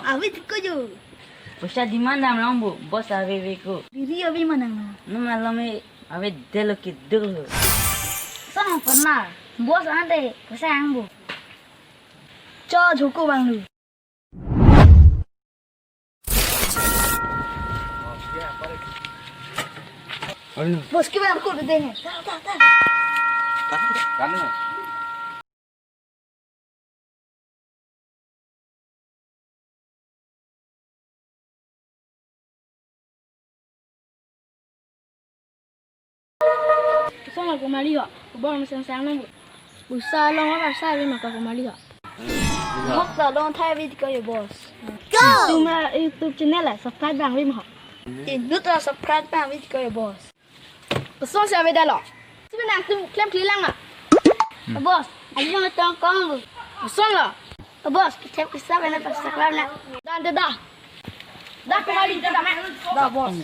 Awit ko jo. Usah di mana melambu, bos aweweku. Diri abi mana na? Numalame awe delo kidul. Sana pernah. Bos ande, kesang bu. Cho joko bang lu. Bos kita aku udah deh. Tak. Kamu. Sana kembali ya. Bos masih sang nang. Usah long apa saya ni maka kembali ya. Hok tak long thay video ya bos. Go. Cuma YouTube channel lah, subscribe bang rim ha. Itu tu subscribe bang video ya bos. Pesan saya beda lah. Sebenarnya tu klaim kelilang lah. Bos, aja nak tang kang. Pesan lah. Bos, kita bisa bela subscribe nak. Dah. Dah kembali dah mak. Dah bos.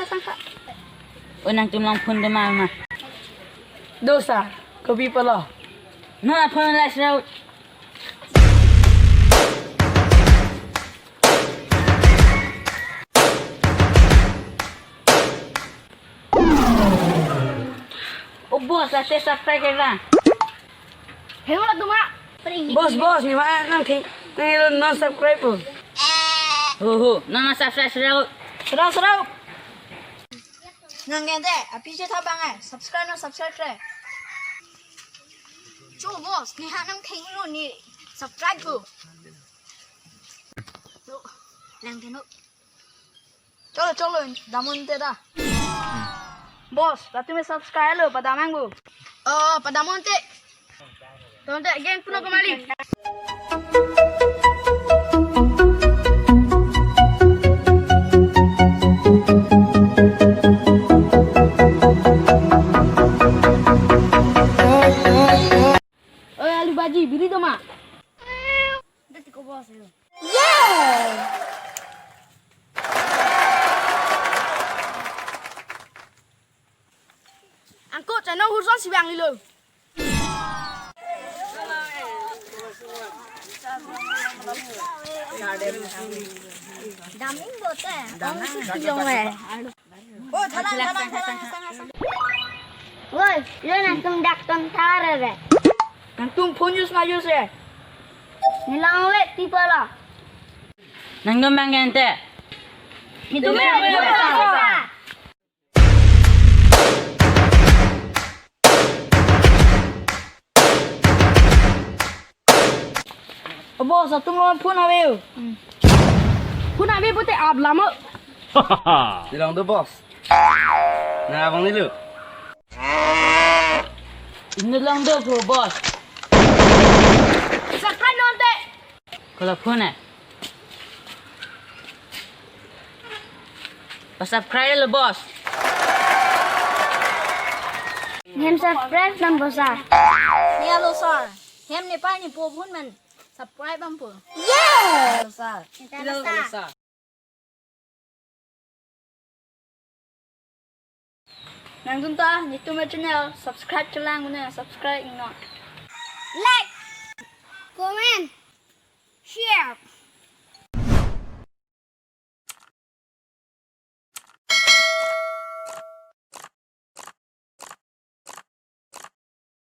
Sangka. Unang tumlang pun de mama. Dosa, kopi pala. Na pun la sraut. Oh bos, saya subscribe ke bang. Hemat tu mak. Bos, ni mana nang thi. Nang non subscribe pun. Nama subscribe sraut. Serau. Nang gente, picture thao bang ai, subscribe re. Chu boss, ni ha nang thing luôn ni. Subscribe tu. Lo, lang thế nó. Cholo, damun te dah. Boss, berarti me subscribe lo pada manggu. Pada monte. Tonte again puno kembali. Baji, biri tu mak. Dah tiko bos tu. Yeah. Angkut channel hujan si bang dulu. Daming bote. Daming. Oh, thalang. Woi, lu nang dak tong thar re. Nang tung phone use re. Nilang le tipe lah. Nang gembang gente. Itu me. Bos, satu ngomong phone awal. Phone awal putih ab lama. Bilang tu bos. Nah, abang ni lu. Ini lang do bos. Subscribe nanti. Kalau phone subscribe lo bos. Hem subscribe dan besar. Ni alo sar. Hem ni pa ni po pun man. Subscribe bang po. Yeah. Besar. Besar. Nang tunta, ni tu me channel, subscribe channel mana, subscribe ingat. Like, comment, share.